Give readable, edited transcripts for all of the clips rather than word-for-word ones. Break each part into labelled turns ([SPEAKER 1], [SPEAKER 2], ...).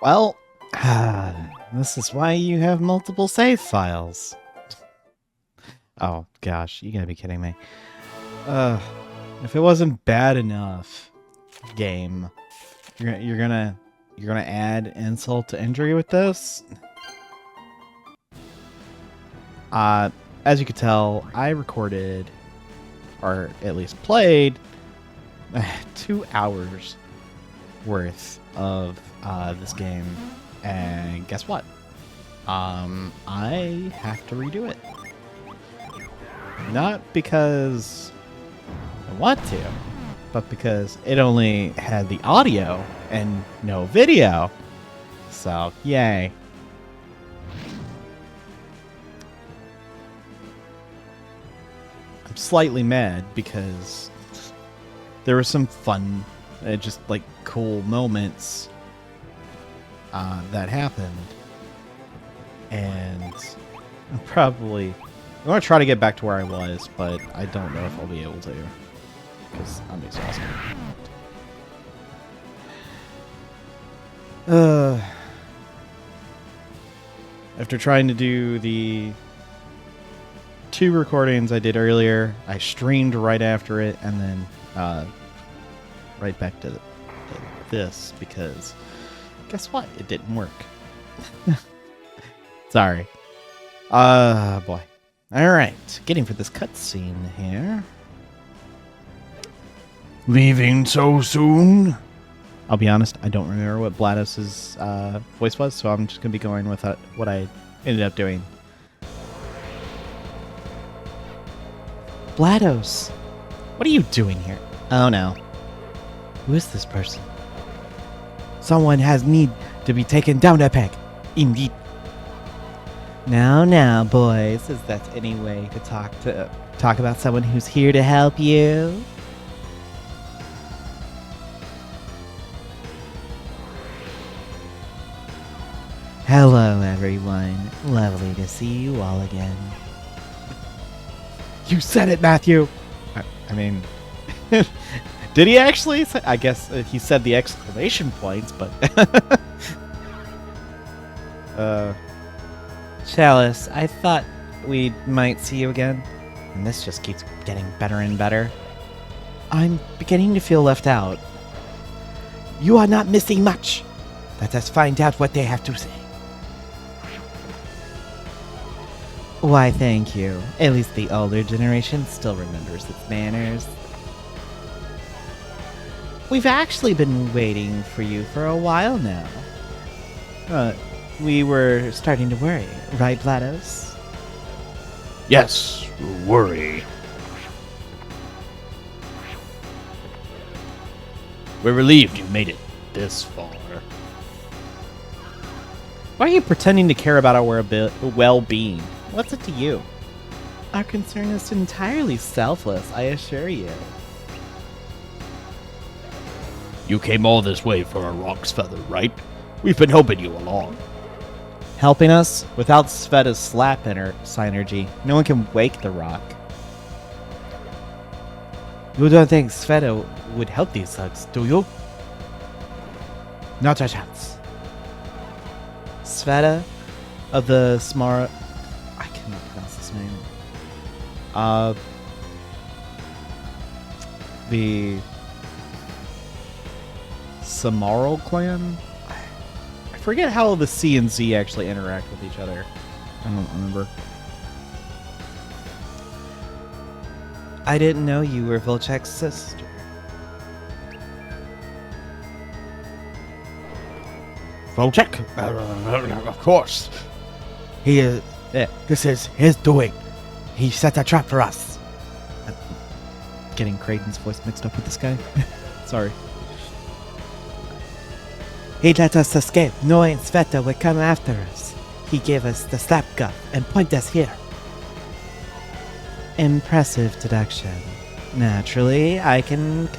[SPEAKER 1] Well, this is why you have multiple save files. Oh gosh, you gotta be kidding me. If it wasn't bad enough, game, you're gonna add insult to injury with this. As you could tell, I recorded, or at least played, 2 hours worth of this game, and guess what? I have to redo it. Not because I want to, but because it only had the audio and no video. So, yay. I'm slightly mad because there were some fun, just like cool moments that happened. And I'm going to try to get back to where I was, but I don't know if I'll be able to, because I'm exhausted. After trying to do the 2 recordings I did earlier, I streamed right after it, and then right back to this, because guess what? It didn't work. Sorry. Boy. Alright, getting for this cutscene here. Leaving so soon? I'll be honest, I don't remember what GLaDOS's voice was, so I'm just going to be going with what I ended up doing. GLaDOS, what are you doing here? Oh no. Who is this person? Someone has need to be taken down a peg. Indeed. Now, boys, is that any way to talk about someone who's here to help you? Hello, everyone. Lovely to see you all again. You said it, Matthew! I mean, did he actually? I guess he said the exclamation points, but... Chalice, I thought we might see you again, and this just keeps getting better and better. I'm beginning to feel left out. You are not missing much. Let us find out what they have to say. Why, thank you. At least the older generation still remembers its manners. We've actually been waiting for you for a while now. We were starting to worry, right, GLaDOS?
[SPEAKER 2] Yes, worry. We're relieved you made it this far.
[SPEAKER 1] Why are you pretending to care about our well-being? What's it to you? Our concern is entirely selfless, I assure you.
[SPEAKER 2] You came all this way for a roc's feather, right? We've been helping you along.
[SPEAKER 1] Helping us? Without Sveta's slap synergy, no one can wake the rock. You don't think Sveta would help these thugs, do you? Not a chance. Sveta of the Smart... I cannot pronounce this name. The Samaral clan? I forget how the C and Z actually interact with each other. I don't remember. I didn't know you were Volchek's sister.
[SPEAKER 2] Volchek? Of course.
[SPEAKER 1] He is... this is his doing. He set a trap for us. I'm getting Kraden's voice mixed up with this guy. Sorry. He let us escape, knowing Sveta would come after us. He gave us the slap gun and pointed us here. Impressive deduction. Naturally, I can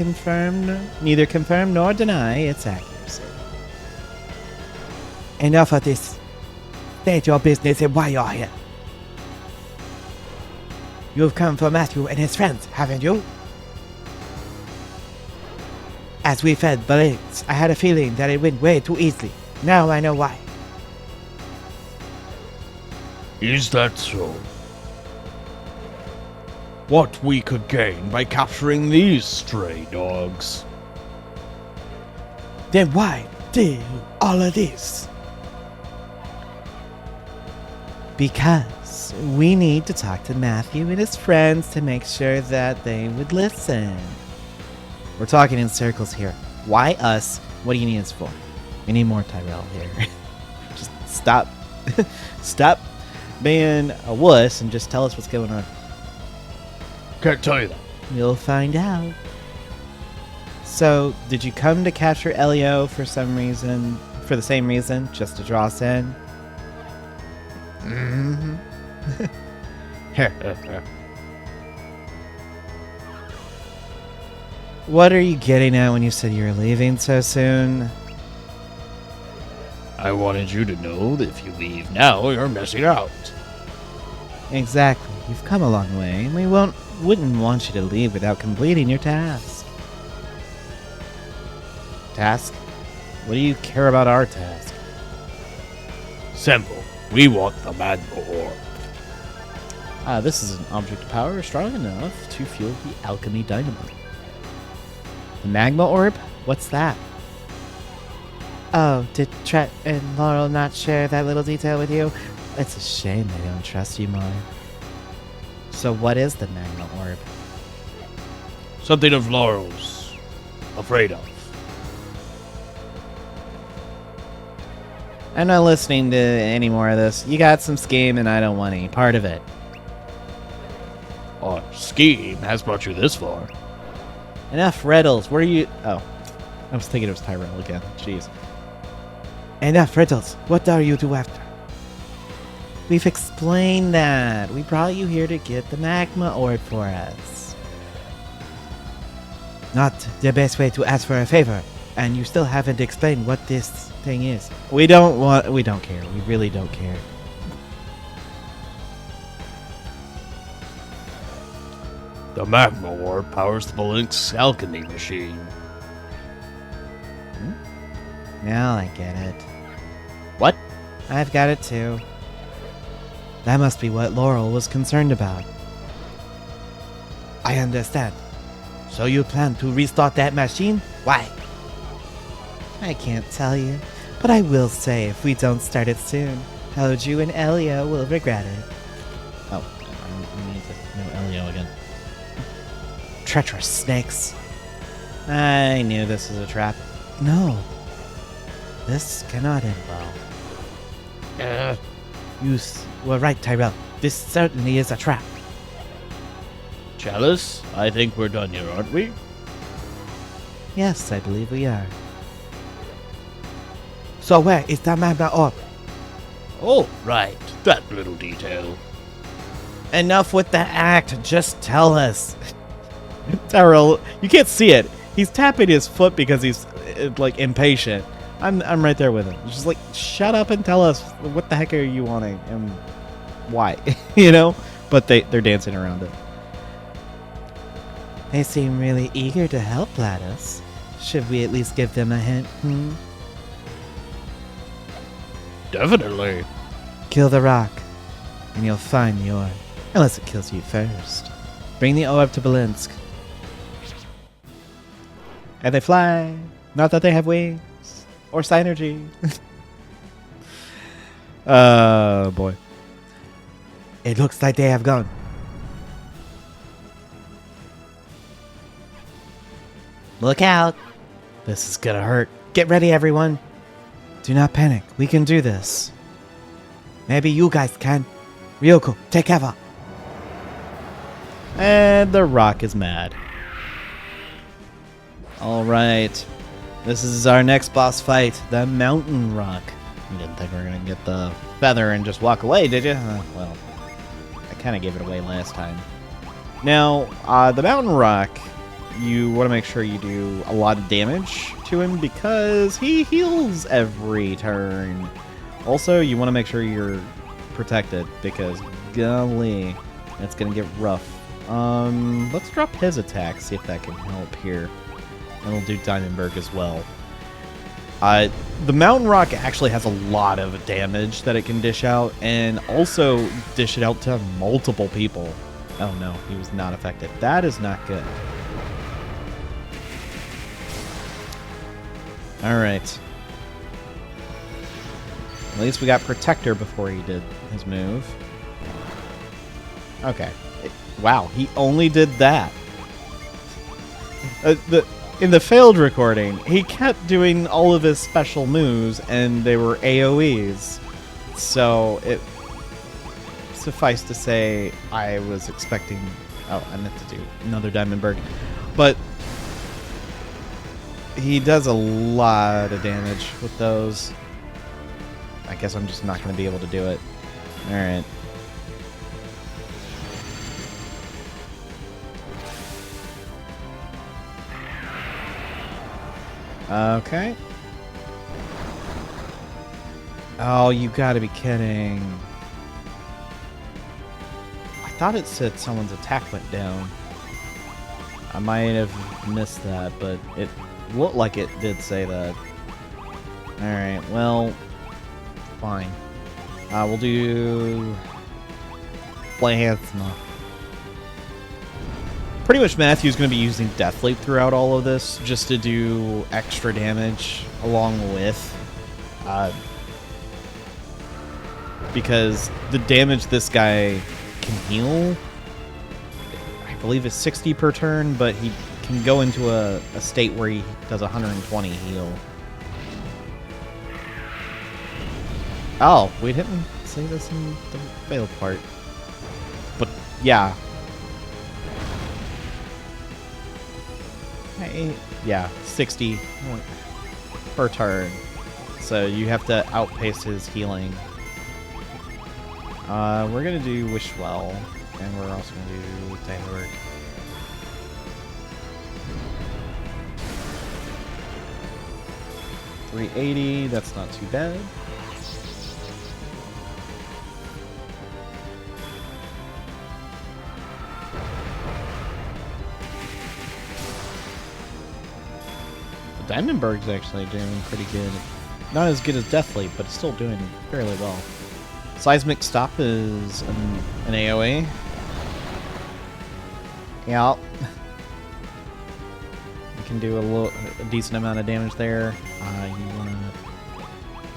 [SPEAKER 1] neither confirm nor deny its accuracy. Enough of this. State your business and why you're here. You've come for Matthew and his friends, haven't you? As we fed bullets, I had a feeling that it went way too easily. Now I know why.
[SPEAKER 2] Is that so? What we could gain by capturing these stray dogs?
[SPEAKER 1] Then why do all of this? Because we need to talk to Matthew and his friends to make sure that they would listen. We're talking in circles here. Why us? What do you need us for? We need more Tyrell here. Just stop. Stop being a wuss and just tell us what's going on.
[SPEAKER 2] Can't tell you that.
[SPEAKER 1] You'll find out. So, did you come to capture Elio for some reason? For the same reason? Just to draw us in? Mm-hmm. What are you getting at when you said you were leaving so soon?
[SPEAKER 2] I wanted you to know that if you leave now, you're missing out.
[SPEAKER 1] Exactly. You've come a long way, and we wouldn't want you to leave without completing your task. Task? What do you care about our task?
[SPEAKER 2] Simple. We want the magma ore.
[SPEAKER 1] This is an object of power strong enough to fuel the alchemy dynamo. The magma orb? What's that? Oh, did Tret and Laurel not share that little detail with you? It's a shame they don't trust you more. So what is the magma orb?
[SPEAKER 2] Something of Laurel's afraid of.
[SPEAKER 1] I'm not listening to any more of this. You got some scheme and I don't want any part of it.
[SPEAKER 2] Our scheme has brought you this far.
[SPEAKER 1] Enough riddles. Where are you? Oh, I was thinking it was Tyrell again. Jeez. Enough riddles. What are you two after? We've explained that. We brought you here to get the magma orb for us. Not the best way to ask for a favor. And you still haven't explained what this thing is. We don't care. We really don't care.
[SPEAKER 2] The magma ore powers the Belink's alchemy machine.
[SPEAKER 1] Now I get it.
[SPEAKER 2] What?
[SPEAKER 1] I've got it too. That must be what Laurel was concerned about. I understand. So you plan to restart that machine? Why? I can't tell you, but I will say if we don't start it soon, Hoju and Elio will regret it. Oh, I need to know Elio again. Treacherous snakes. I knew this was a trap. No. This cannot end well. You were right, Tyrell. This certainly is a trap.
[SPEAKER 2] Chalice, I think we're done here, aren't we?
[SPEAKER 1] Yes, I believe we are. So where is the magma orb?
[SPEAKER 2] Oh, right. That little detail.
[SPEAKER 1] Enough with the act. Just tell us. Tyrell, you can't see it. He's tapping his foot because he's like impatient. I'm right there with him. Just like, shut up and tell us what the heck are you wanting and why, you know? But they're dancing around it. They seem really eager to help Gladys. Should we at least give them a hint?
[SPEAKER 2] Definitely.
[SPEAKER 1] Kill the rock, and you'll find the orb. Unless it kills you first. Bring the orb to Belinsk. And they fly. Not that they have wings. Or synergy. Oh, boy. It looks like they have gone. Look out. This is gonna hurt. Get ready, everyone. Do not panic. We can do this. Maybe you guys can. Ryoko, take cover. And the rock is mad. Alright. This is our next boss fight, the Mountain Roc. You didn't think we were going to get the feather and just walk away, did you? Well, I kind of gave it away last time. Now, the Mountain Roc, you want to make sure you do a lot of damage to him because he heals every turn. Also, you want to make sure you're protected because, golly, it's going to get rough. Let's drop his attack, see if that can help here. And we'll do Diamondberg as well. The Mountain Roc actually has a lot of damage that it can dish out, and also dish it out to multiple people. Oh no, he was not affected. That is not good. Alright. At least we got Protector before he did his move. Okay. Wow, he only did that. In the failed recording, he kept doing all of his special moves, and they were AoEs. So, it suffice to say, I was expecting... Oh, I meant to do another Diamondberg. But he does a lot of damage with those. I guess I'm just not going to be able to do it. Alright. Okay. Oh, you gotta be kidding. I thought it said someone's attack went down. I might have missed that, but it looked like it did say that. Alright, well, fine. We'll do... Plasma. Pretty much Matthew's going to be using Death Leap throughout all of this, just to do extra damage along with. Because the damage this guy can heal, I believe is 60 per turn, but he can go into a state where he does 120 heal. Oh, we didn't say this in the failed part. But, yeah. Yeah, 60 per turn. So you have to outpace his healing. We're going to do Wish Well, and we're also going to do Diamondberg. $380, that's not too bad. Diamondberg's actually doing pretty good. Not as good as Death Leap, but it's still doing fairly well. Seismic Stop is an AoE. Yeah. You can do a decent amount of damage there. You wanna...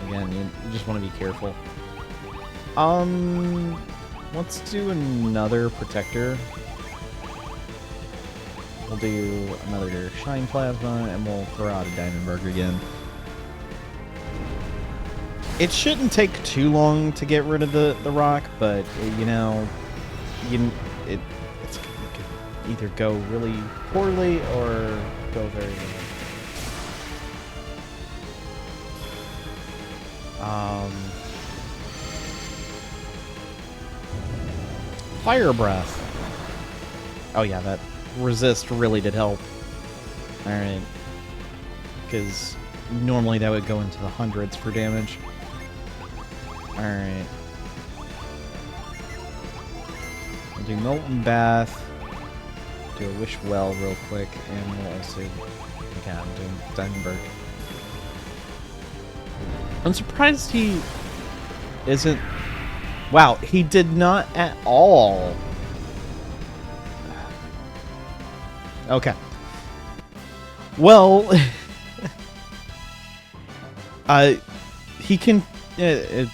[SPEAKER 1] Again, you just want to be careful. Let's do another Protector. We'll do another Shine Plasma, and we'll throw out a Diamondberg again. It shouldn't take too long to get rid of the rock, but, you know, it could either go really poorly or go very well. Fire Breath. Oh yeah, that resist really did help. Alright. Because normally that would go into the hundreds for damage. Alright. We'll do Molten Bath. Do a Wish Well real quick. And we'll also... Okay, I'm doing Diamondberg. I'm surprised he isn't... Wow, he did not at all. Okay. Well, he can,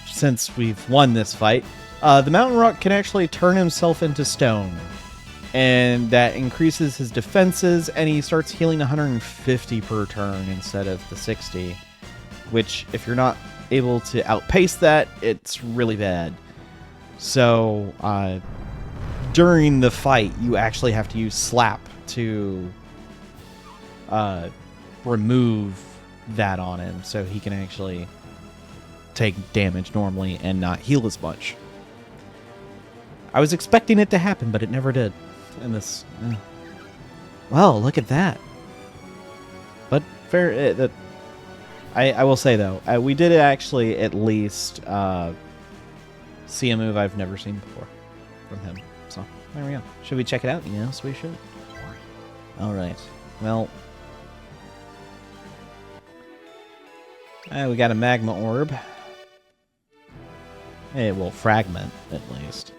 [SPEAKER 1] since we've won this fight, the Mountain Roc can actually turn himself into stone. And that increases his defenses, and he starts healing 150 per turn instead of the 60. Which, if you're not able to outpace that, it's really bad. So, during the fight, you actually have to use Slap to remove that on him, so he can actually take damage normally and not heal as much. I was expecting it to happen, but it never did. And this, well, look at that. But fair. I will say though, we did actually at least see a move I've never seen before from him. So there we go. Should we check it out? Yes, we should. All right. Well, We got a magma orb. It will fragment, at least.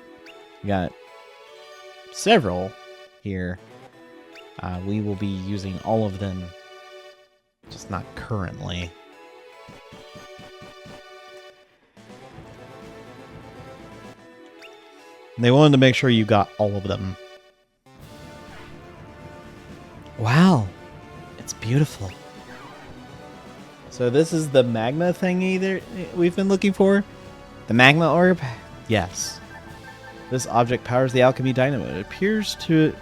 [SPEAKER 1] We got several here. We will be using all of them, just not currently. They wanted to make sure you got all of them. Wow, it's beautiful. So this is the magma thingy that we've been looking for? The magma orb? Yes. This object powers the alchemy dynamo. It appears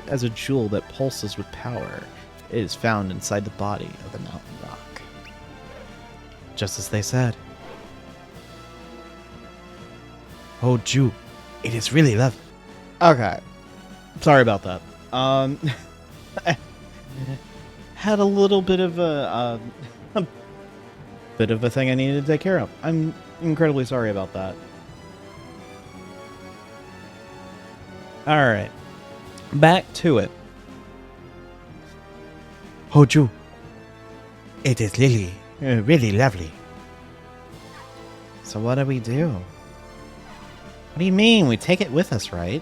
[SPEAKER 1] as a jewel that pulses with power. It is found inside the body of the Mountain Roc. Just as they said. Oh, Ju, it is really lovely. Okay. Sorry about that. I had a little bit of a thing I needed to take care of. I'm incredibly sorry about that. Alright. Back to it. Hoju. It is really, really lovely. So what do we do? What do you mean? We take it with us, right?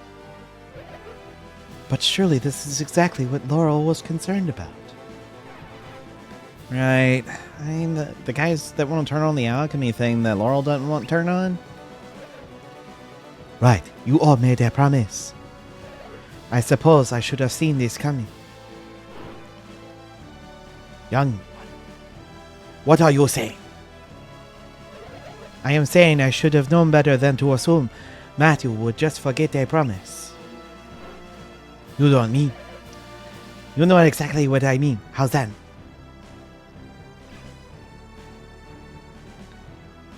[SPEAKER 1] But surely this is exactly what Laurel was concerned about. Right. I mean, the guys that want to turn on the alchemy thing that Laurel doesn't want to turn on? Right. You all made a promise. I suppose I should have seen this coming. Young one, what are you saying? I am saying I should have known better than to assume Matthew would just forget a promise. You don't mean. You know exactly what I mean. How's that?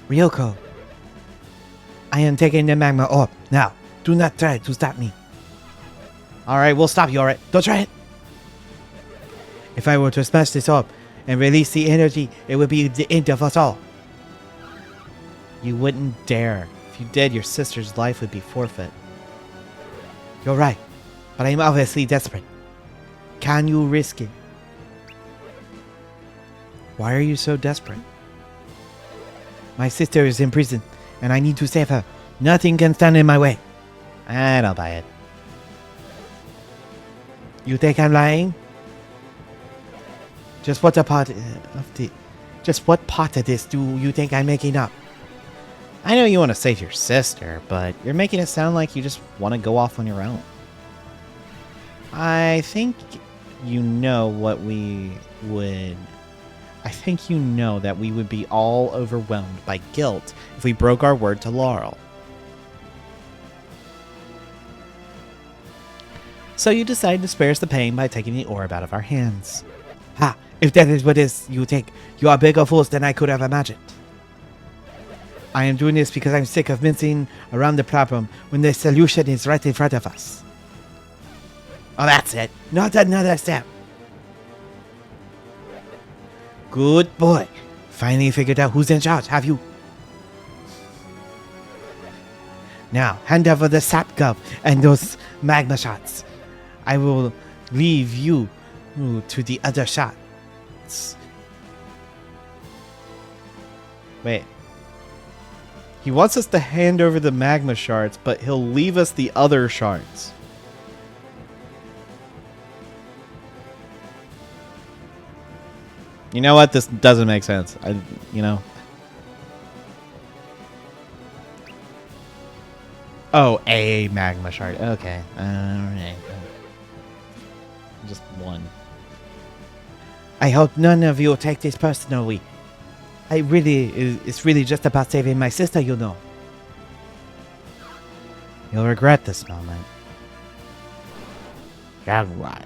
[SPEAKER 1] Ryoko, I am taking the magma orb. Now, do not try to stop me. Alright, we'll stop you, alright? Don't try it! If I were to smash this orb and release the energy, it would be the end of us all. You wouldn't dare. If you did, your sister's life would be forfeit. You're right, but I'm obviously desperate. Can you risk it? Why are you so desperate? My sister is in prison, and I need to save her. Nothing can stand in my way. I don't buy it. You think I'm lying? Just what part of this do you think I'm making up? I know you want to save your sister, but you're making it sound like you just want to go off on your own. I think you know what we would... I think you know that we would be all overwhelmed by guilt if we broke our word to Laurel. So you decide to spare us the pain by taking the orb out of our hands. Ha! If that is what you think, you are bigger fools than I could have imagined. I am doing this because I'm sick of mincing around the problem when the solution is right in front of us. Oh, that's it. Not another step. Good boy. Finally figured out who's in charge, have you? Now, hand over the sap gov and those magma shots. I will leave you to the other shots. Wait. He wants us to hand over the magma shards, but he'll leave us the other shards. You know what? This doesn't make sense. Oh, a magma shard. Okay. Alright. Just one. I hope none of you take this personally. It's really just about saving my sister, you know. You'll regret this moment. Yeah, what?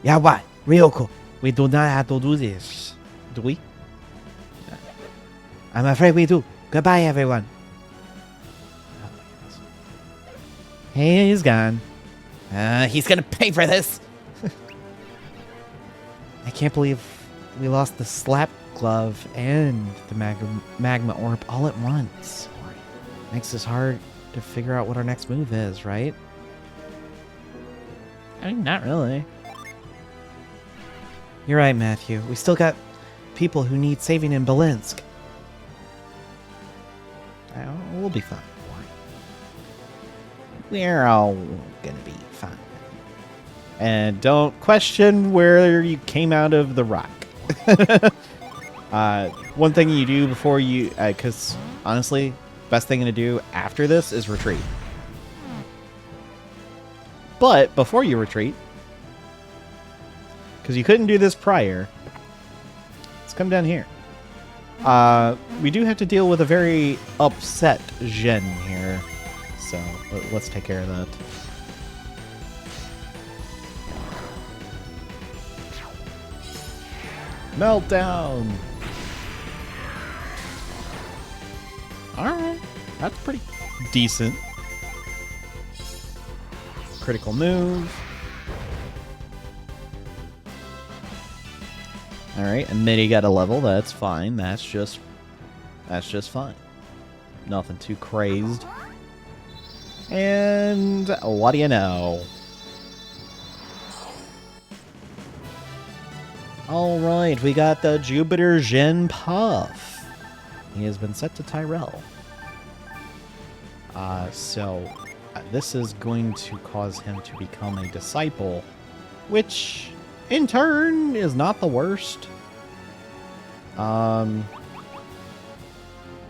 [SPEAKER 1] Yeah, what? Ryoko, we do not have to do this. Do we? I'm afraid we do. Goodbye, everyone. Hey, he's gone. He's gonna pay for this. I can't believe we lost the slap glove and the magma orb all at once. Makes this hard to figure out what our next move is, right? I mean, not really. You're right, Matthew. We still got people who need saving in Belensk. We'll be fine. We're all gonna be fine. And don't question where you came out of the rock. One thing you do before you... Because, honestly, best thing to do after this is retreat. But, before you retreat... Because you couldn't do this prior... Let's come down here. We do have to deal with a very upset Zhen here. So, let's take care of that. Meltdown! Alright, that's pretty decent. Critical move. Alright, and Mitty got a level, that's fine. That's just fine. Nothing too crazed. And what do you know? Alright, we got the Jupiter Zhen Puff. He has been set to Tyrell. This is going to cause him to become a disciple, which, in turn, is not the worst.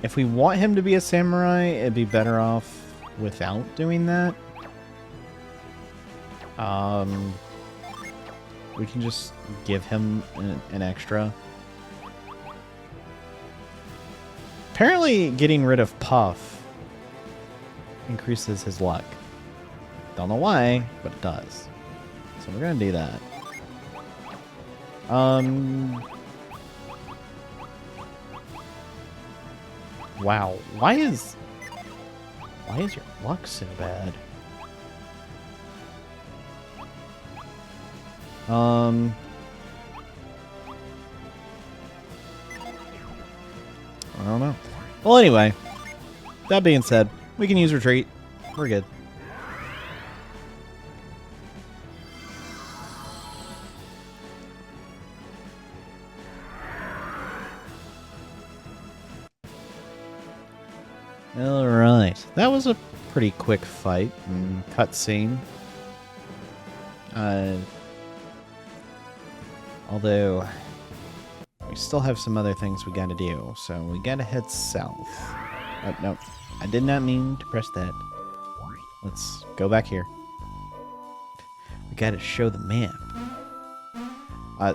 [SPEAKER 1] If we want him to be a samurai, it'd be better off without doing that. We can just give him an extra. Apparently, getting rid of Puff increases his luck. Don't know why, but it does. So we're gonna do that. Wow. Why is your luck so bad? I don't know. Well, anyway, that being said, we can use retreat. We're good. Alright. That was a pretty quick fight and cutscene. Although, we still have some other things we gotta do, so we gotta head south. Oh, no. I did not mean to press that. Let's go back here. We gotta show the map.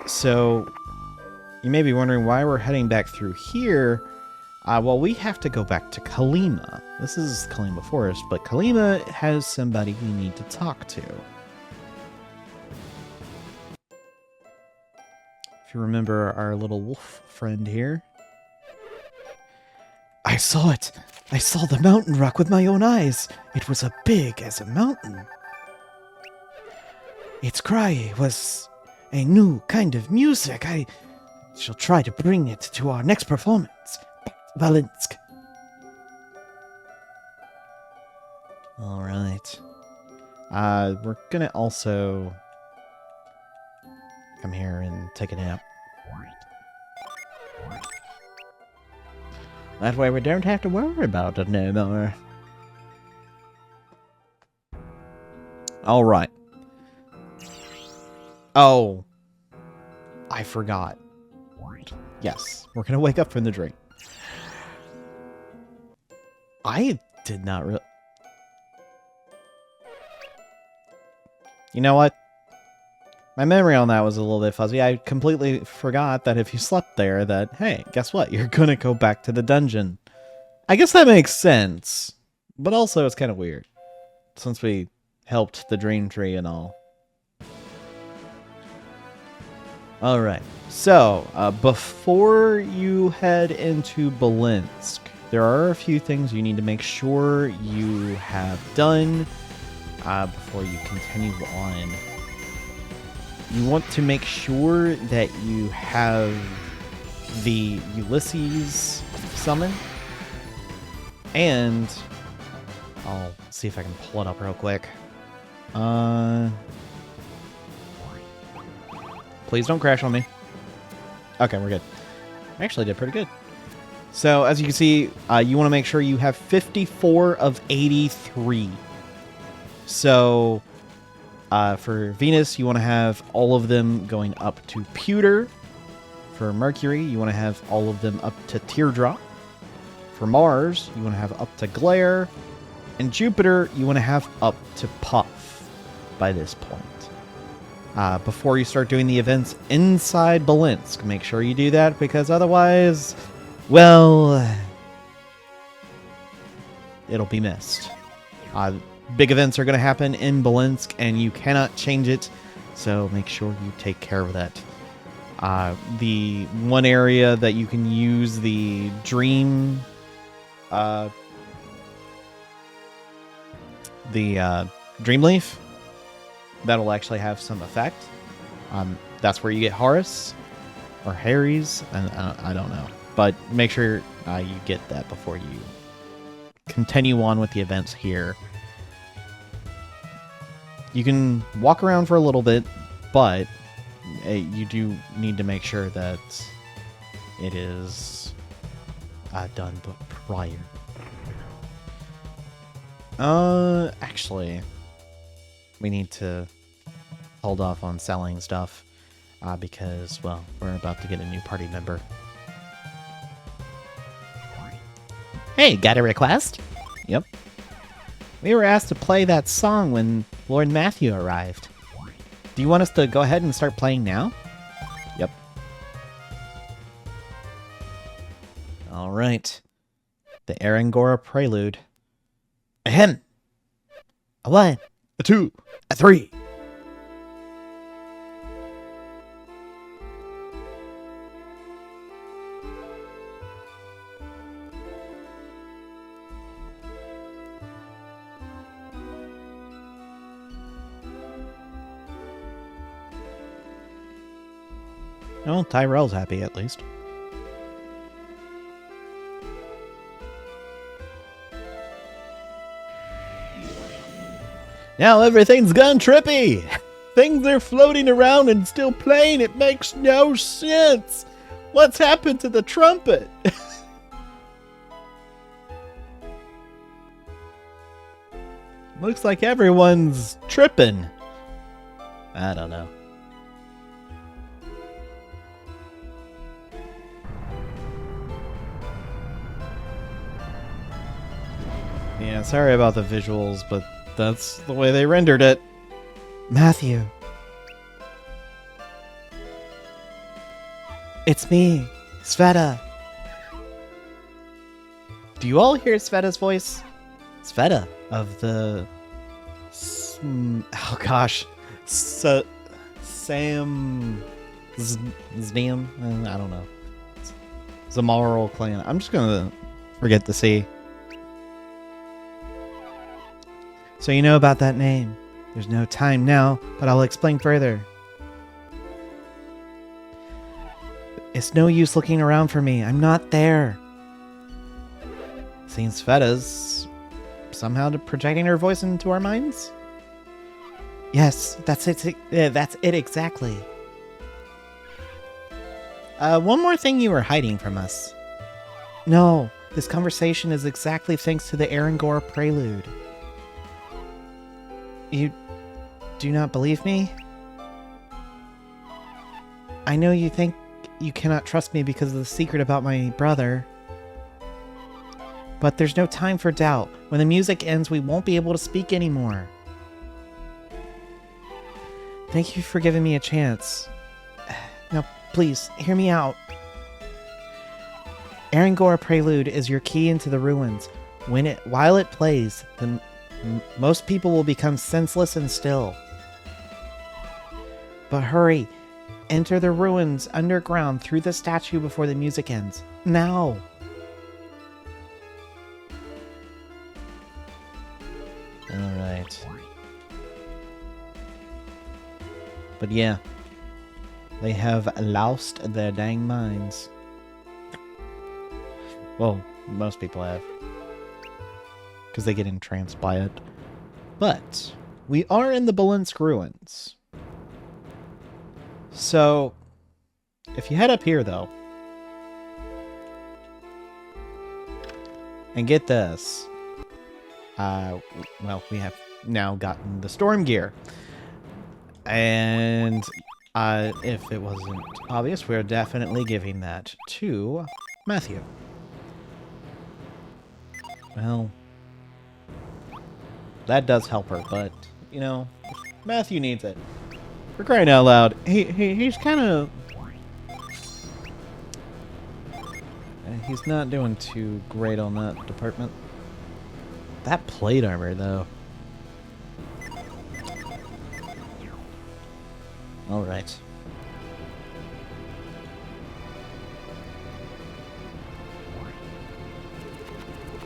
[SPEAKER 1] So, you may be wondering why we're heading back through here. Well, we have to go back to Kalima. This is Kalima Forest, but Kalima has somebody we need to talk to. If you remember our little wolf friend here. I saw it! I saw the Mountain Roc with my own eyes! It was as big as a mountain. Its cry was a new kind of music. I shall try to bring it to our next performance. Valinsk. Alright. We're gonna also come here and take a nap. That way we don't have to worry about it no more. Alright. Oh. I forgot. Yes, we're gonna wake up from the dream. I did not really... You know what? My memory on that was a little bit fuzzy. I completely forgot that if you slept there, that, hey, guess what? You're gonna go back to the dungeon. I guess that makes sense. But also, it's kind of weird. Since we helped the dream tree and all. Alright. So, before you head into Belensk, there are a few things you need to make sure you have done before you continue on. You want to make sure that you have the Ulysses summon. And I'll see if I can pull it up real quick. Please don't crash on me. Okay, we're good. Actually did pretty good. So, as you can see, you want to make sure you have 54 of 83. So, for Venus, you want to have all of them going up to Pewter. For Mercury, you want to have all of them up to Teardrop. For Mars, you want to have up to Glare. And Jupiter, you want to have up to Puff by this point. Before you start doing the events inside Belinsk, make sure you do that, because otherwise, well, it'll be missed. Big events are going to happen in Belinsk, and you cannot change it, so make sure you take care of that. The one area that you can use the Dream... Dream Leaf, that'll actually have some effect. That's where you get Horus or Harry's, and I don't know, but make sure you get that before you continue on with the events here. You can walk around for a little bit, but you do need to make sure that it is done prior. Actually, we need to hold off on selling stuff, because, well, we're about to get a new party member. Hey, got a request? Yep. We were asked to play that song when Lord Matthew arrived. Do you want us to go ahead and start playing now? Yep. Alright. The Arangora Prelude. Ahem. A 1, a 2, a 3. Oh, Tyrell's happy at least. Now everything's gone trippy! Things are floating around and still playing. It makes no sense! What's happened to the trumpet? Looks like everyone's tripping. I don't know. Yeah, sorry about the visuals, but that's the way they rendered it. Matthew. It's me, Sveta. Do you all hear Sveta's voice? Sveta of the... oh gosh. Sam... Znium? I don't know. Zamaral clan. I'm just gonna forget the C. So you know about that name. There's no time now, but I'll explain further. It's no use looking around for me. I'm not there. Seems Sveta's somehow projecting her voice into our minds? Yes, that's it. That's it exactly. One more thing you were hiding from us. No, this conversation is exactly thanks to the Arangora Prelude. You do not believe me? I know you think you cannot trust me because of the secret about my brother. But there's no time for doubt. When the music ends, we won't be able to speak anymore. Thank you for giving me a chance. Now, please, hear me out. Arangora Prelude is your key into the ruins. While it plays, most people will become senseless and still. But hurry, enter the ruins underground through the statue before the music ends. Now! Alright. But yeah, they have lost their dang minds. Well, most people have. Because they get entranced by it. But we are in the Belinsk ruins. So, if you head up here, though, And get this. Well, we have now gotten the storm gear. And if it wasn't obvious, we're definitely giving that to Matthew. Well, that does help her, but, you know, Matthew needs it. For crying out loud, he's kind of... He's not doing too great on that department. That plate armor, though. Alright.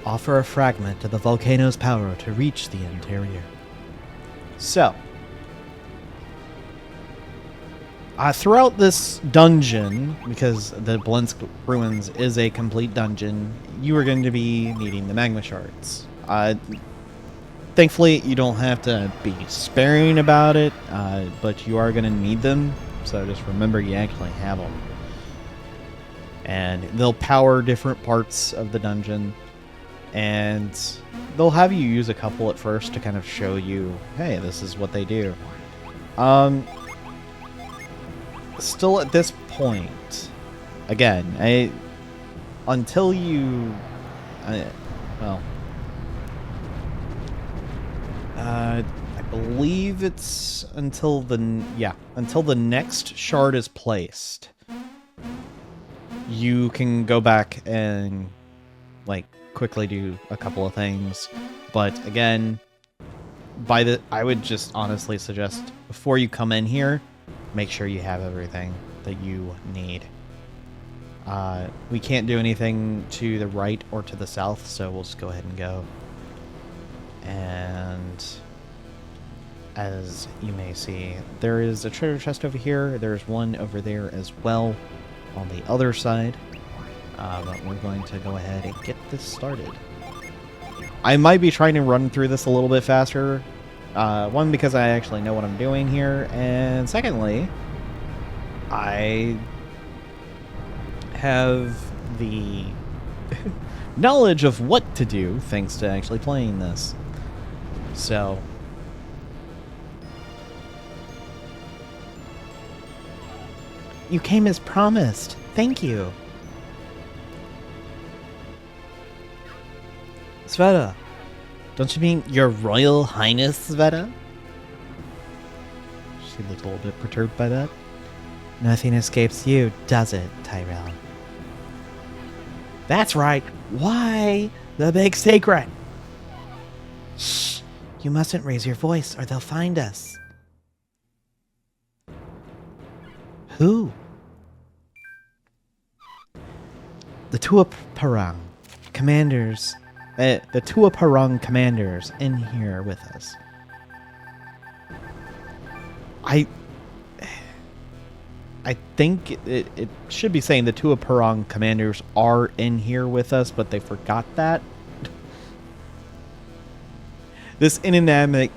[SPEAKER 1] Offer a fragment of the volcano's power to reach the interior. So, throughout this dungeon, because the Blensk Ruins is a complete dungeon, you are going to be needing the magma shards. Thankfully, you don't have to be sparing about it, but you are going to need them, so just remember you actually have them. And they'll power different parts of the dungeon, and they'll have you use a couple at first to kind of show you, hey, this is what they do. Still at this point, again, until you, well, I believe it's until the next shard is placed. You can go back and, like, quickly do a couple of things. But again, I would just honestly suggest before you come in here, make sure you have everything that you need. We can't do anything to the right or to the south, so we'll just go ahead and go. And as you may see, there is a treasure chest over here. There's one over there as well on the other side. But we're going to go ahead and get this started. I might be trying to run through this a little bit faster. One, because I actually know what I'm doing here. And secondly, I have the knowledge of what to do thanks to actually playing this. So, you came as promised. Thank you. Sveta. Don't you mean Your Royal Highness, Sveta? She looked a little bit perturbed by that. Nothing escapes you, does it, Tyrell? That's right. Why the big secret? Shh. You mustn't raise your voice or they'll find us. Who? The Tuaparang commanders. The Tuaparang commanders in here with us. I think it should be saying the Tuaparang commanders are in here with us, but they forgot that. This inanimate...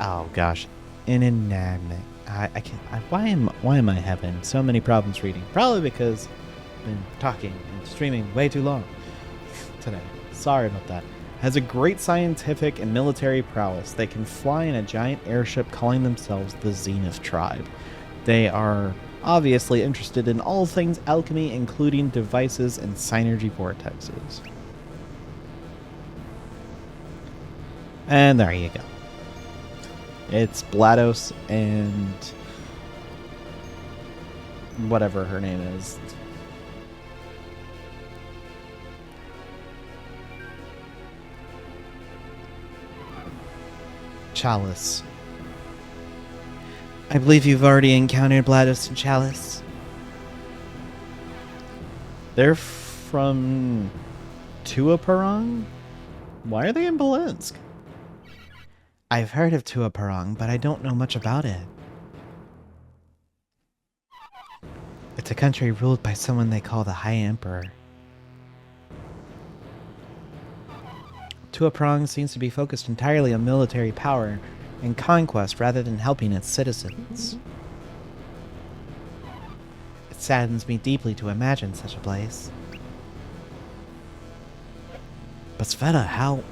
[SPEAKER 1] Oh, gosh. Inanimate. I can't... Why am I having so many problems reading? Probably because I've been talking and streaming way too long today. Sorry about that. Has a great scientific and military prowess. They can fly in a giant airship calling themselves the Zenith Tribe. They are obviously interested in all things alchemy, including devices and synergy vortexes. And there you go. It's Blados and whatever her name is. Chalice. I believe you've already encountered Blados and Chalice. They're from Tuaparang? Why are they in Belensk? I've heard of Tuaparang, but I don't know much about it. It's a country ruled by someone they call the High Emperor. Tuaparang seems to be focused entirely on military power and conquest rather than helping its citizens. It saddens me deeply to imagine such a place. But Sveta, how...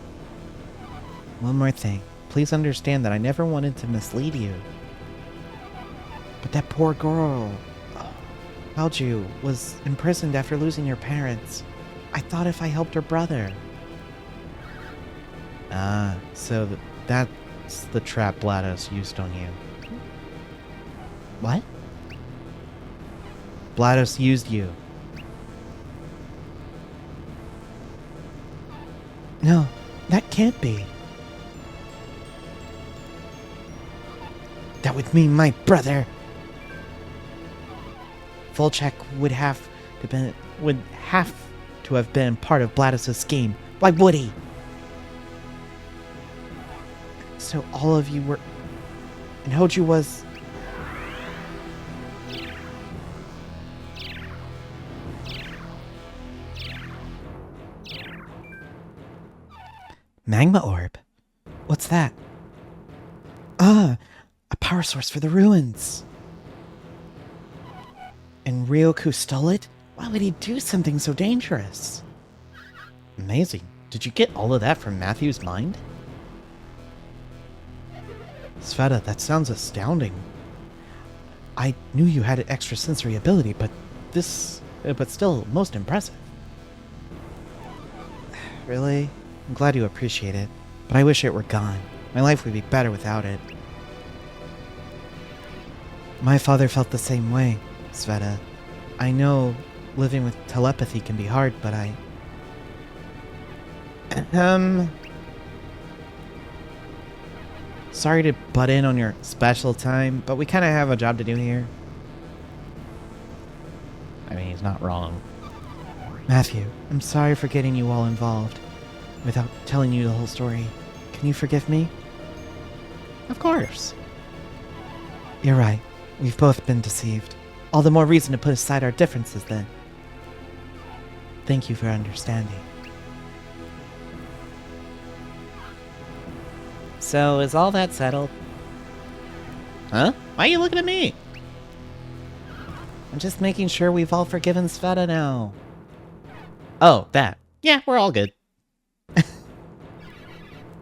[SPEAKER 1] One more thing. Please understand that I never wanted to mislead you. But that poor girl, Alju, was imprisoned after losing your parents. I thought if I helped her brother. Ah, so that's the trap Blados used on you. What? Blados used you. No, that can't be. That would mean my brother. Volchek would have to have been part of Blados' scheme. Why would he? So all of you were... And Hoju was... Magma orb? What's that? Ah, a power source for the ruins. And Ryoku stole it? Why would he do something so dangerous? Amazing. Did you get all of that from Matthew's mind? Sveta, that sounds astounding. I knew you had an extrasensory ability, but still most impressive. Really? I'm glad you appreciate it, but I wish it were gone. My life would be better without it. My father felt the same way, Sveta. I know living with telepathy can be hard, but sorry to butt in on your special time, but we kind of have a job to do here. I mean, he's not wrong. Matthew, I'm sorry for getting you all involved without telling you the whole story. Can you forgive me? Of course. You're right. We've both been deceived. All the more reason to put aside our differences then. Thank you for understanding. So, is all that settled? Huh? Why are you looking at me? I'm just making sure we've all forgiven Sveta now. Oh, that. Yeah, we're all good.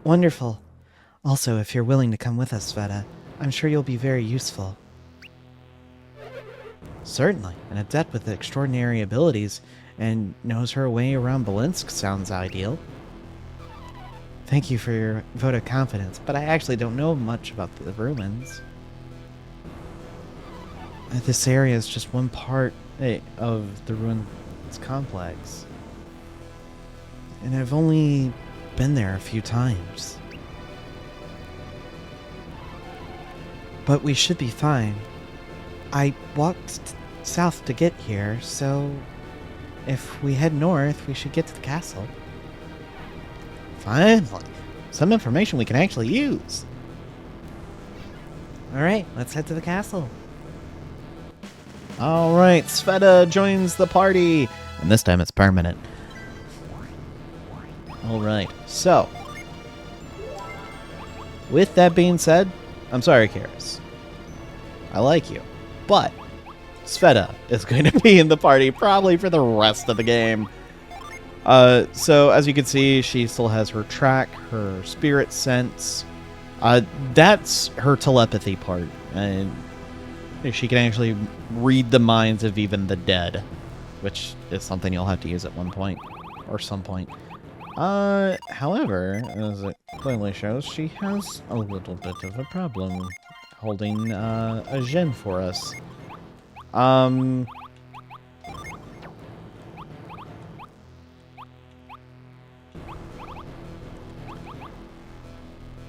[SPEAKER 1] Wonderful. Also, if you're willing to come with us, Sveta, I'm sure you'll be very useful. Certainly. An adept with extraordinary abilities and knows her way around Belinsk sounds ideal. Thank you for your vote of confidence, but I actually don't know much about the ruins. This area is just one part of the ruins complex. And I've only been there a few times. But we should be fine. I walked south to get here, so if we head north, we should get to the castle. Finally, some information we can actually use. Alright, let's head to the castle. Alright, Sveta joins the party. And this time it's permanent. Alright, so. With that being said, I'm sorry, Karis. I like you. But Sveta is going to be in the party probably for the rest of the game. So as you can see, she still has her track, her spirit sense. That's her telepathy part. And she can actually read the minds of even the dead, which is something you'll have to use at one point or some point. However, as it clearly shows, she has a little bit of a problem holding a Jin for us.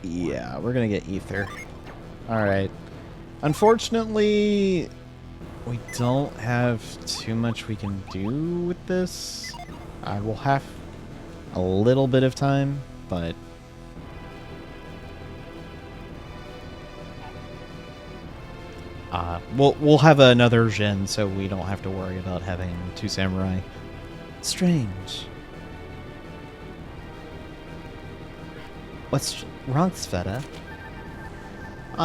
[SPEAKER 1] Yeah, we're gonna get Ether. Alright. Unfortunately, we don't have too much we can do with this. We'll have a little bit of time, but we'll have another Jin, so we don't have to worry about having two samurai. Strange. What's wrong, Sveta?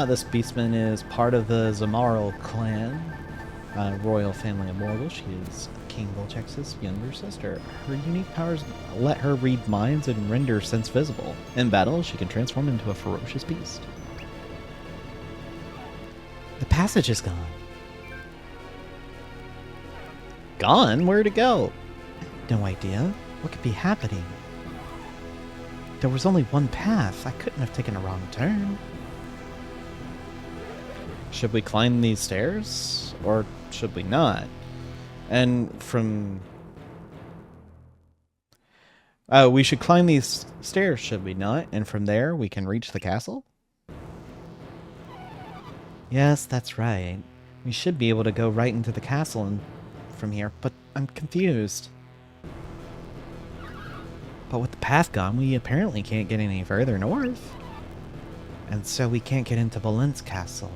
[SPEAKER 1] This beastman is part of the Zamaro clan, royal family immortal. She is Plucking, Volchex's younger sister. Her unique powers let her read minds and render sense visible. In battle, she can transform into a ferocious beast. The passage is gone. Gone? Where'd it go? No idea. What could be happening? There was only one path. I couldn't have taken a wrong turn. Should we climb these stairs? Or should we not? And from... we should climb these stairs, should we not? And from there, we can reach the castle? Yes, that's right. We should be able to go right into the castle and from here, but I'm confused. But with the path gone, we apparently can't get any further north. And so we can't get into Bolin's castle.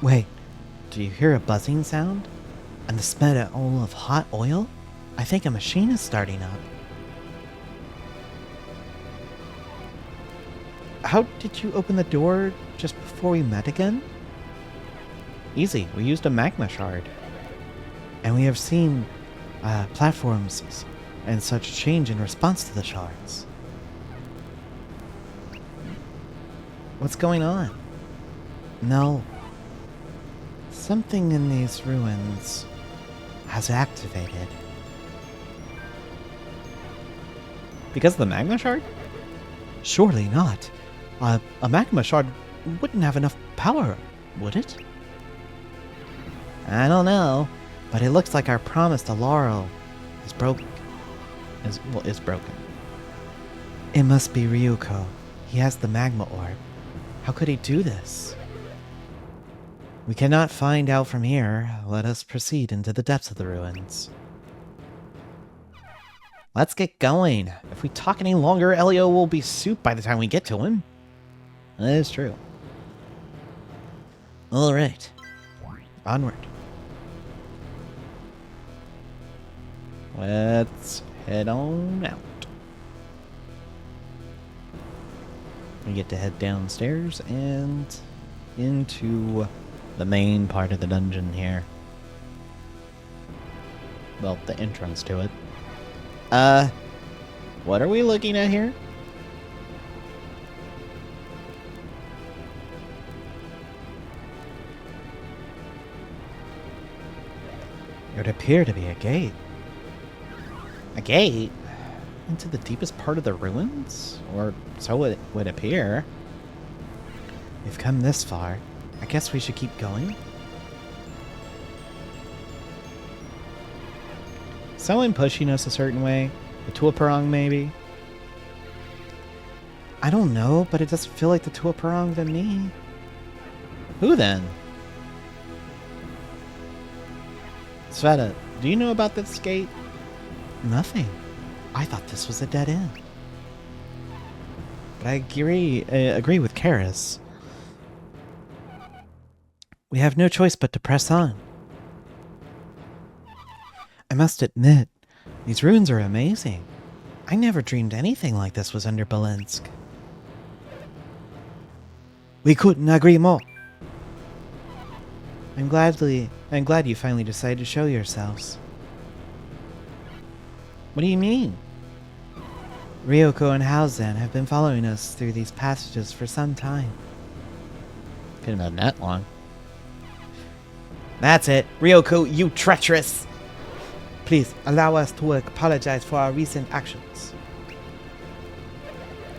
[SPEAKER 1] Wait, do you hear a buzzing sound? And the smell of hot oil? I think a machine is starting up. How did you open the door just before we met again? Easy, we used a magma shard. And we have seen platforms and such change in response to the shards. What's going on? No. Something in these ruins has activated. Because of the magma shard? Surely not. A magma shard wouldn't have enough power, would it? I don't know, but it looks like our promise to Laurel is broken. Is broken. It must be Ryuko. He has the magma orb. How could he do this? We cannot find out from here. Let us proceed into the depths of the ruins. Let's get going. If we talk any longer, Elio will be soup by the time we get to him. That is true. Alright. Onward. Let's head on out. We get to head downstairs and into the main part of the dungeon here. Well, the entrance to it. What are we looking at here? It would appear to be a gate. A gate? Into the deepest part of the ruins? Or so it would appear. We've come this far. I guess we should keep going. Someone pushing us a certain way? The Tuaparong, maybe? I don't know, but it doesn't feel like the Tuaparong to me. Who then? Sveta, do you know about this gate? Nothing. I thought this was a dead end. But I agree with Karis. We have no choice but to press on. I must admit, these ruins are amazing. I never dreamed anything like this was under Belensk. We couldn't agree more. I'm glad you finally decided to show yourselves. What do you mean? Ryoko and Haozen have been following us through these passages for some time. Couldn't have been that long. That's it. Ryoko, you treacherous! Please, allow us to apologize for our recent actions.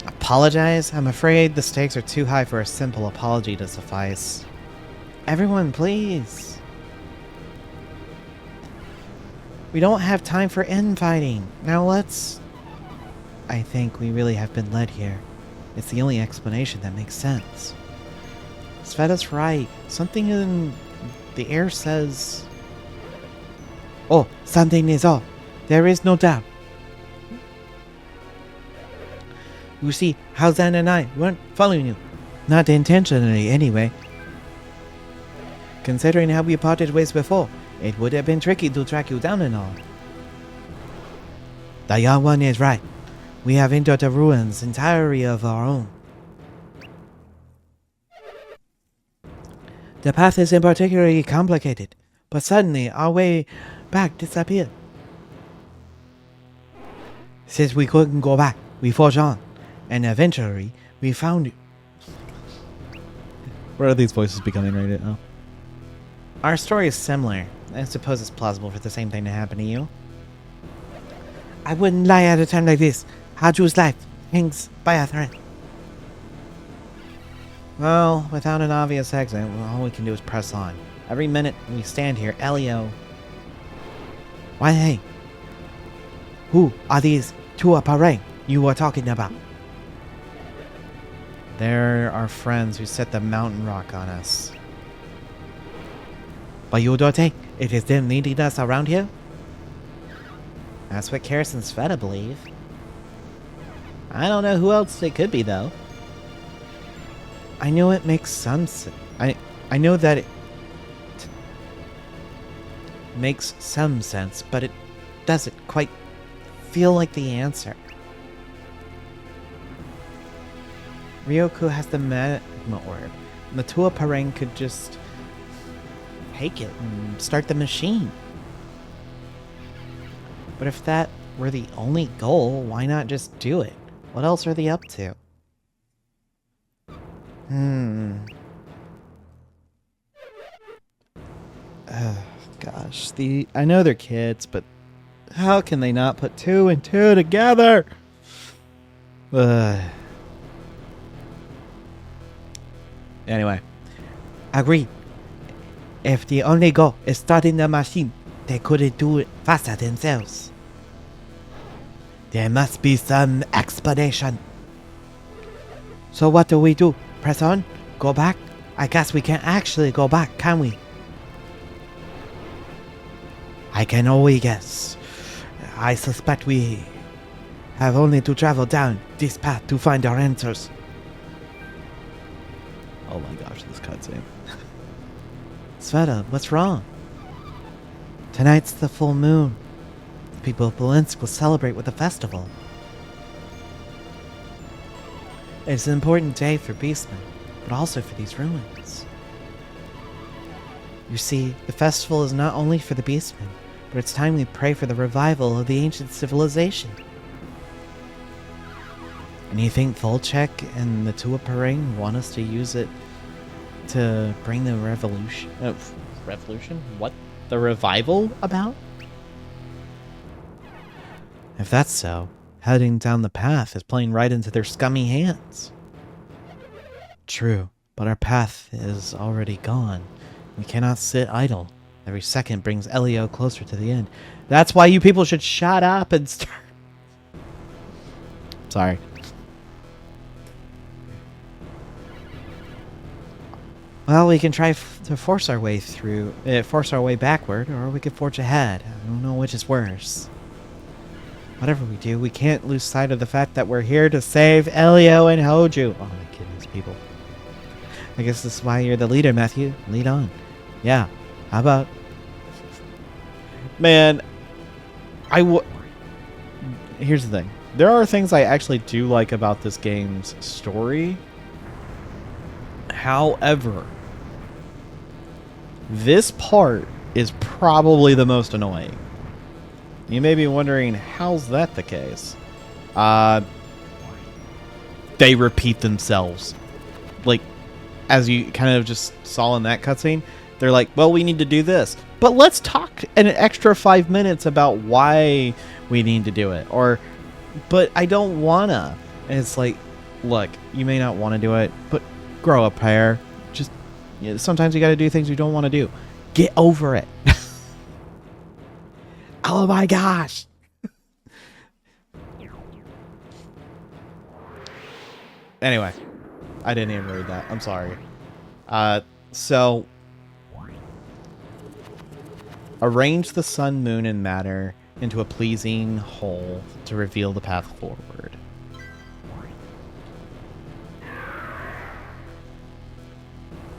[SPEAKER 1] Apologize? I'm afraid the stakes are too high for a simple apology to suffice. Everyone, please. We don't have time for infighting. Now let's... I think we really have been led here. It's the only explanation that makes sense. Sveta's right. Something in the air says... Oh, something is off. There is no doubt. You see, Haozen and I weren't following you. Not intentionally, anyway. Considering how we parted ways before, it would have been tricky to track you down and all. The young one is right. We have entered the ruins entirely of our own. The path isn't particularly complicated. but suddenly our way back disappeared. Since we couldn't go back, we forged on, and eventually we found you. Where are these voices becoming right now? Our story is similar. I suppose it's plausible for the same thing to happen to you. I wouldn't lie at a time like this. Haju's life hangs by a thread. Well, without an obvious exit, all we can do is press on. Every minute we stand here, Elio. Why, hey. Who are these two parade you were talking about? They're our friends who set the Mountain Roc on us. But you don't think it is them leading us around here? That's what Kerrison's fed, I believe. I don't know who else it could be, though. I know it makes some sense. I know that it makes some sense, but it doesn't quite feel like the answer. Ryoku has the magma orb. Matua Parang could just take it and start the machine. But if that were the only goal, why not just do it? What else are they up to? Gosh, I know they're kids, but how can they not put two and two together? Anyway. Agreed. If the only goal is starting the machine, they couldn't do it faster themselves. There must be some explanation. So what do we do? Press on? Go back? I guess we can't actually go back, can we? I can only guess. I suspect we have only to travel down this path to find our answers. Oh my gosh, this cutscene. Sveta, what's wrong? Tonight's the full moon. The people of Belensk will celebrate with a festival. It's an important day for beastmen, but also for these ruins. You see, the festival is not only for the beastmen, but it's time we pray for the revival of the ancient civilization. And you think Volchek and the Tuaparang want us to use it to bring the revolution? Revolution? What? The revival about? If that's so, heading down the path is playing right into their scummy hands. True, but our path is already gone. We cannot sit idle. Every second brings Elio closer to the end. That's why you people should shut up and start. Sorry. Well, we can try to force our way through, force our way backward, or we could forge ahead. I don't know which is worse. Whatever we do, we can't lose sight of the fact that we're here to save Elio and Hoju. Oh my goodness, people. I guess this is why you're the leader, Matthew. Lead on. Yeah. How about... Man, here's the thing. There are things I actually do like about this game's story. However, this part is probably the most annoying. You may be wondering, how's that the case? They repeat themselves. Like, as you kind of just saw in that cutscene, they're like, well, we need to do this. But let's talk an extra 5 minutes about why we need to do it. Or, but I don't wanna. And it's like, look, you may not want to do it, but grow up, pair. Just, you know, sometimes you gotta do things you don't want to do. Get over it. Oh my gosh. Anyway, I didn't even read that. I'm sorry. So arrange the sun, moon, and matter into a pleasing whole to reveal the path forward.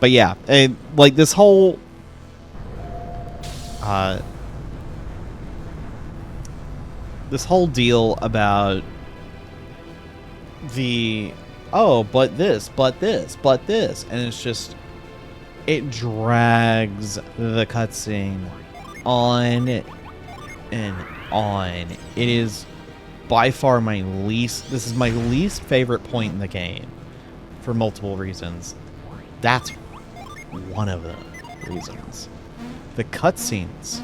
[SPEAKER 1] But yeah, like this whole deal about the, oh, but this, and it's just, it drags the cutscene on and on. It is by far this is my least favorite point in the game for multiple reasons. That's one of the reasons. The cutscenes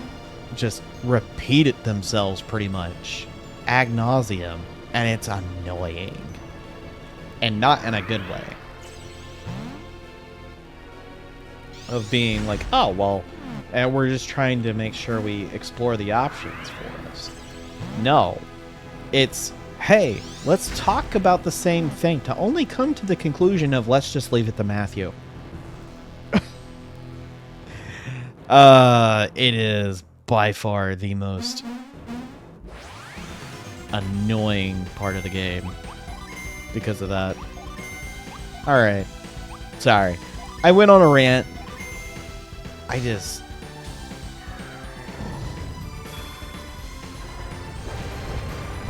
[SPEAKER 1] just repeat it themselves pretty much ad nauseum, and it's annoying. And not in a good way. Of being like, oh, well, and we're just trying to make sure we explore the options for us. No. It's, hey, let's talk about the same thing to only come to the conclusion of let's just leave it to Matthew. It is by far the most annoying part of the game because of that. Alright. Sorry. I went on a rant. It's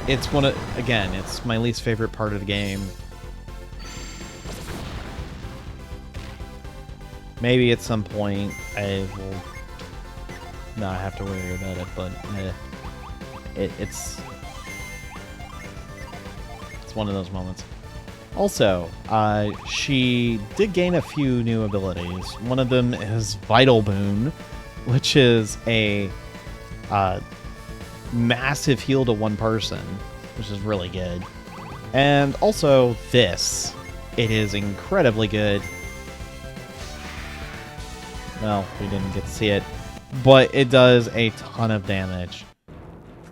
[SPEAKER 1] it's my least favorite part of the game. Maybe at some point I will not have to worry about it, but it's one of those moments. Also, she did gain a few new abilities. One of them is Vital Boon, which is a massive heal to one person, which is really good. And also this. It is incredibly good. Well, we didn't get to see it, but it does a ton of damage.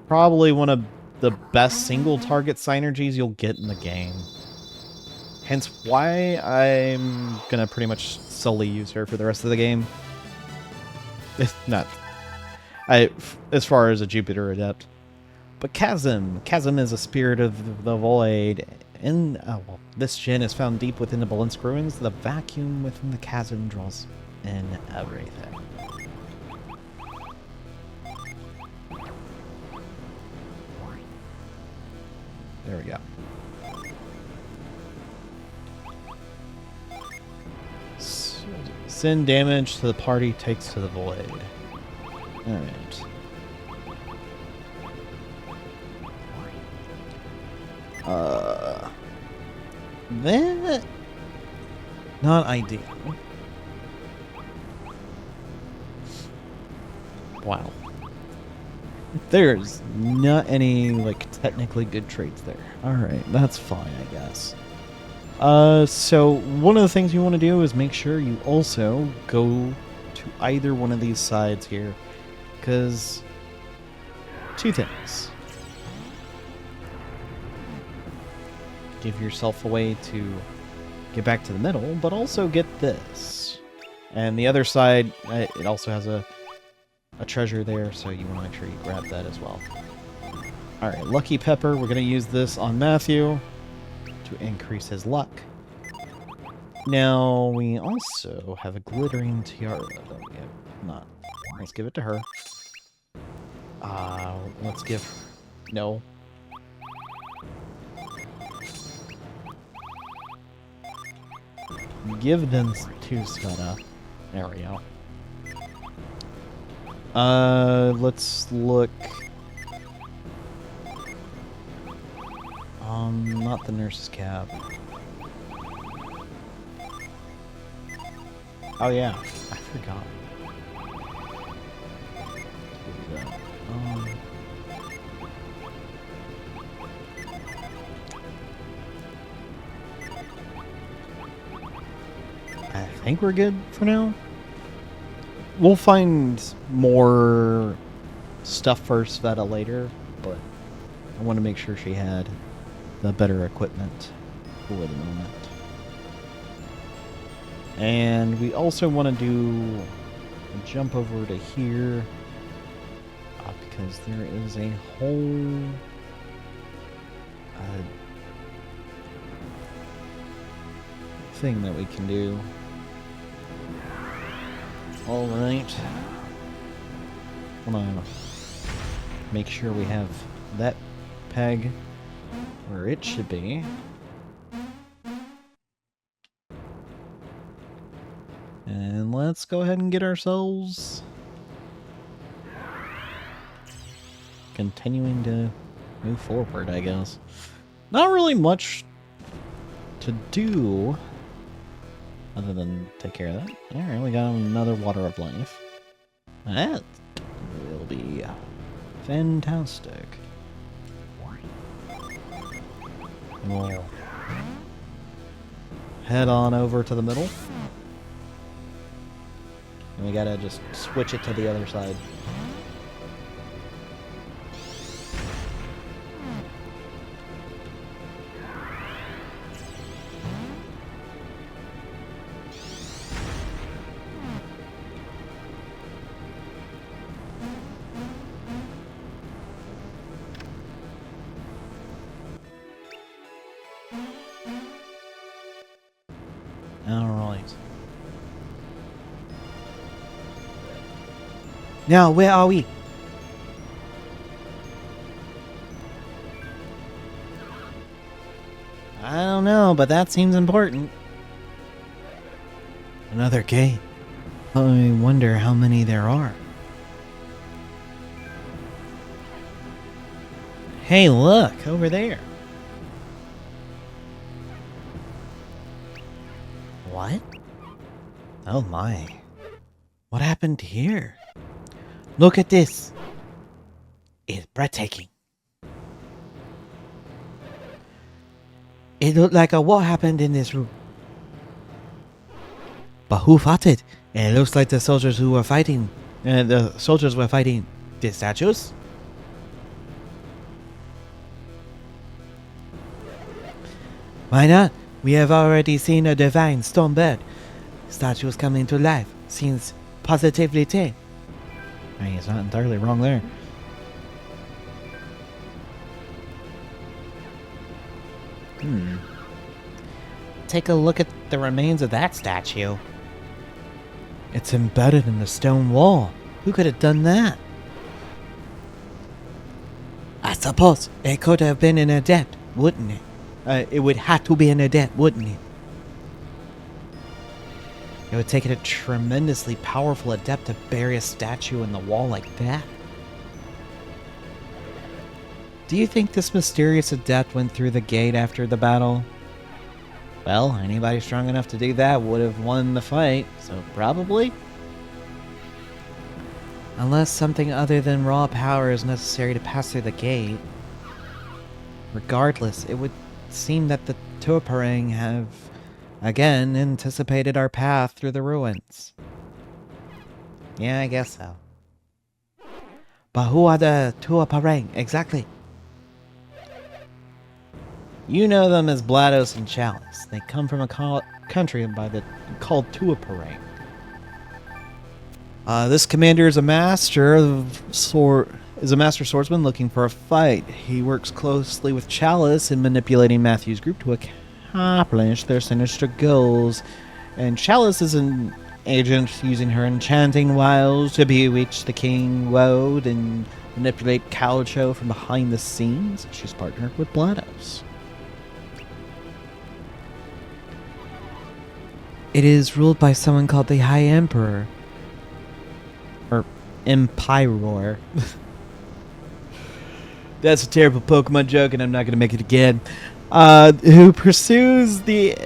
[SPEAKER 1] Probably one of the best single target synergies you'll get in the game. Hence why I'm gonna pretty much solely use her for the rest of the game. As far as a Jupiter adept. But Chasm is a spirit of the void. This gen is found deep within the Balinsk ruins. The vacuum within the chasm draws in everything. There we go. Send damage to the party takes to the void. Alright. That... not ideal. Wow. There's not any, like, technically good traits there. Alright, that's fine, I guess. So one of the things you want to do is make sure you also go to either one of these sides here. Because... two things. Give yourself a way to get back to the middle, but also get this. And the other side, it also has a treasure there, so you want to make sure you grab that as well. Alright, Lucky Pepper, we're going to use this on Matthew to increase his luck. Now, we also have a glittering tiara that we have not. Let's give it to her. Let's give... no. Give them to Sveta. There we go. Let's look... not the nurse's cap. Oh yeah, I forgot. I think we're good for now. We'll find more stuff for Sveta later, but I want to make sure she had the better equipment for the moment. And we also want to do a jump over to here because there is a whole thing that we can do. Alright. I'm gonna make sure we have that peg where it should be. And let's go ahead and get ourselves continuing to move forward, I guess. Not really much to do other than take care of that. Alright, we got another water of life. That will be fantastic. We'll head on over to the middle. And we gotta just switch it to the other side. Alright. Now, where are we? I don't know, but that seems important. Another gate. I wonder how many there are. Hey, look, over there. What? Oh my. What happened here? Look at this. It's breathtaking. It looked like a war happened in this room. But who fought it? It looks like the soldiers who were fighting. The soldiers were fighting the statues? Why not? We have already seen a divine stone bird. Statues coming to life. Seems positively tame. I mean, it's not entirely wrong there. Take a look at the remains of that statue. It's embedded in the stone wall. Who could have done that? I suppose it could have been an adept, wouldn't it? It would have to be an adept, wouldn't it? It would take a tremendously powerful adept to bury a statue in the wall like that. Do you think this mysterious adept went through the gate after the battle? Well, anybody strong enough to do that would have won the fight, so probably. Unless something other than raw power is necessary to pass through the gate. Regardless, it would seem that the Tuaparang have, again, anticipated our path through the ruins. Yeah, I guess so. But who are the Tuaparang, exactly? You know them as Blados and Chalice. They come from a country called Tuaparang. This commander is a master swordsman looking for a fight. He works closely with Chalice in manipulating Matthew's group to accomplish their sinister goals. And Chalice is an agent using her enchanting wiles to bewitch the King Woad and manipulate Calicho from behind the scenes. She's partnered with Blados. It is ruled by someone called the High Emperor. Or Empyror. That's a terrible Pokemon joke, and I'm not going to make it again. Who pursues the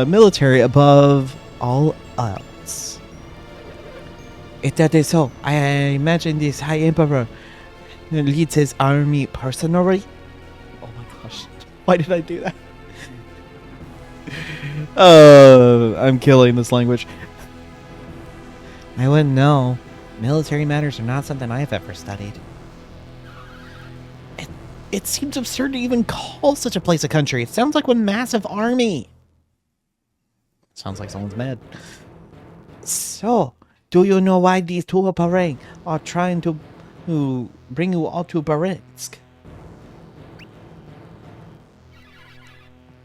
[SPEAKER 1] military above all else. If that is so, I imagine this High Emperor leads his army personally. Oh my gosh. Why did I do that? I'm killing this language. I wouldn't know. Military matters are not something I've ever studied. It seems absurd to even call such a place a country. It sounds like one massive army. Sounds like someone's mad. So, do you know why these Tuaparang are trying to bring you all to Barinsk?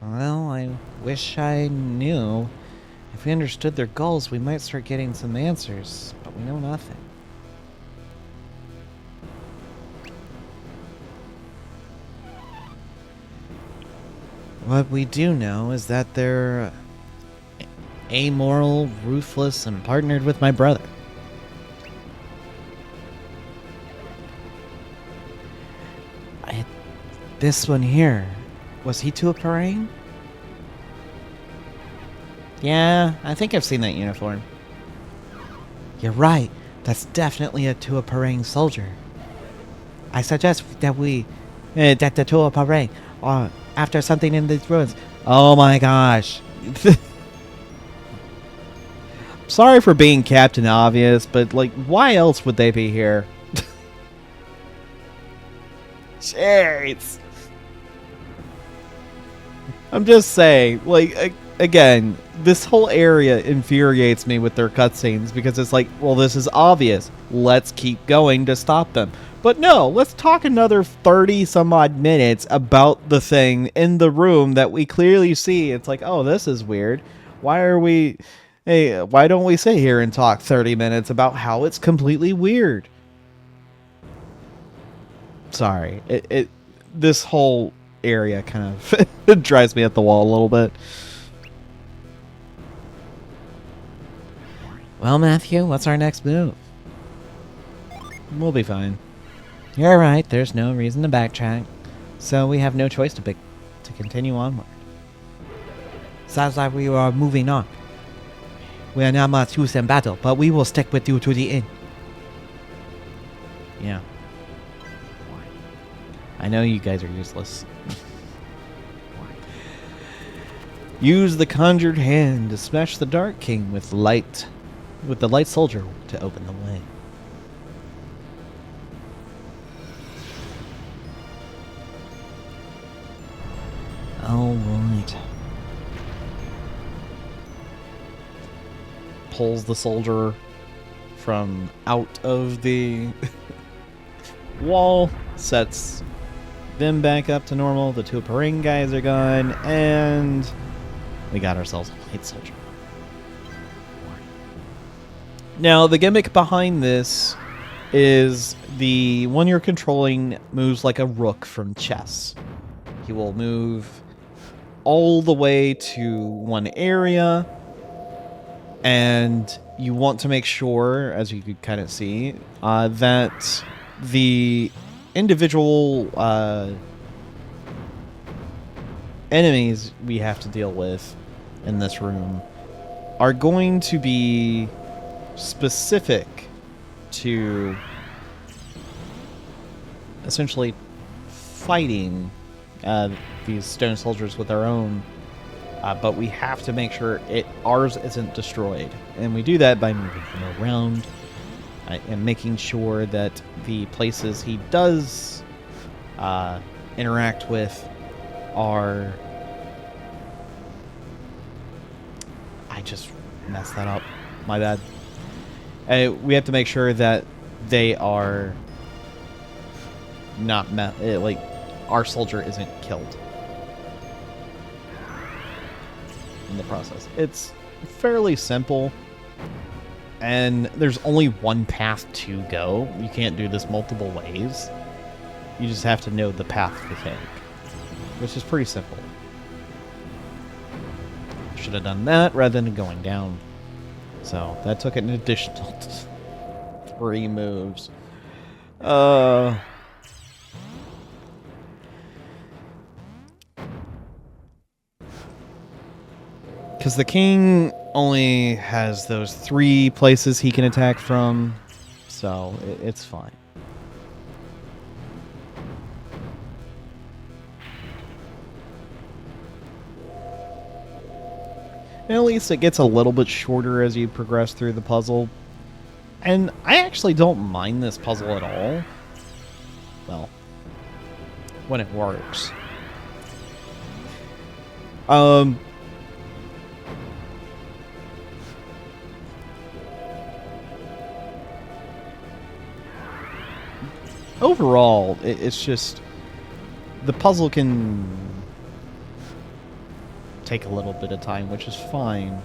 [SPEAKER 1] Well, I wish I knew. If we understood their goals, we might start getting some answers, but we know nothing. What we do know is that they're amoral, ruthless, and partnered with my brother. This one here, was he to a parade? Yeah, I think I've seen that uniform. You're right. That's definitely a Tua Parang soldier. I suggest that that the Tua Parang, after something in these ruins. Oh my gosh. Sorry for being Captain Obvious, but, like, why else would they be here? Jeez. I'm just saying, like, again, this whole area infuriates me with their cutscenes because it's like, well, this is obvious. Let's keep going to stop them. But no, let's talk another 30 some odd minutes about the thing in the room that we clearly see. It's like, oh, this is weird. Why don't we sit here and talk 30 minutes about how it's completely weird? Sorry. This whole area kind of it drives me up the wall a little bit. Well, Matthew, what's our next move? We'll be fine. You're right, there's no reason to backtrack. So we have no choice to continue onward. Sounds like we are moving on. We are not much use in battle, but we will stick with you to the end. Yeah. I know you guys are useless. Use the conjured hand to smash the Dark King with the light soldier to open the way. Alright. Pulls the soldier from out of the wall, sets them back up to normal. The two Paring guys are gone, and we got ourselves a light soldier. Now, the gimmick behind this is the one you're controlling moves like a rook from chess. He will move all the way to one area, and you want to make sure, as you could kind of see, that the individual enemies we have to deal with in this room are going to be specific to essentially fighting these stone soldiers with our own, but we have to make sure ours isn't destroyed, and we do that by moving them around and making sure that the places he does interact with are... I just messed that up. My bad. We have to make sure that they are not like our soldier isn't killed in the process. It's fairly simple, and there's only one path to go. You can't do this multiple ways. You just have to know the path to take, which is pretty simple. Should have done that rather than going down. So that took an additional 3 moves. Because the king only has those 3 places he can attack from, so it's fine. And at least it gets a little bit shorter as you progress through the puzzle. And I actually don't mind this puzzle at all. Well, when it works. Overall, it's just... the puzzle can take a little bit of time, which is fine.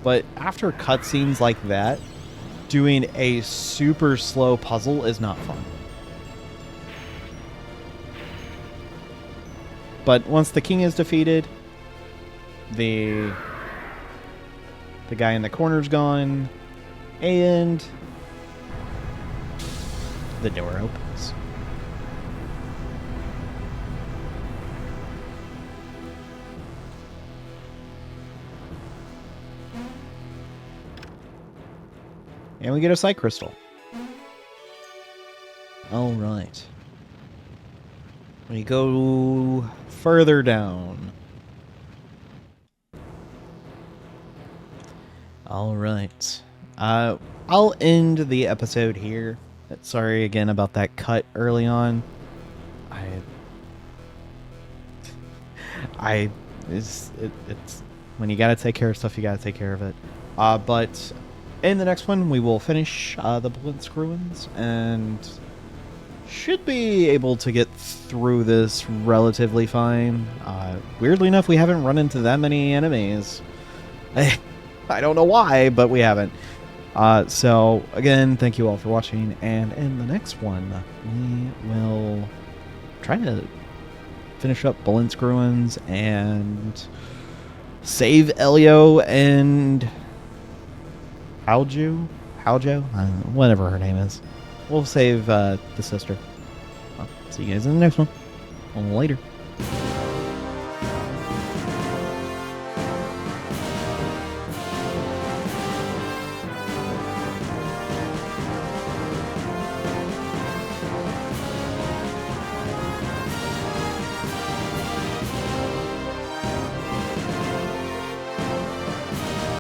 [SPEAKER 1] But after cutscenes like that, doing a super slow puzzle is not fun. But once the king is defeated, the The guy in the corner's gone. And the door opens. And we get a sight crystal. All right. We go further down. All right. I'll end the episode here. Sorry again about that cut early on. It's when you gotta take care of stuff, you gotta take care of it. But in the next one, we will finish the Blitz ruins and should be able to get through this relatively fine. Weirdly enough, we haven't run into that many enemies. I don't know why, but we haven't. So, again, thank you all for watching, and in the next one, we will try to finish up Blitz ruins and save Elio and Haujo, whatever her name is. We'll save the sister. Well, see you guys in the next one. Later.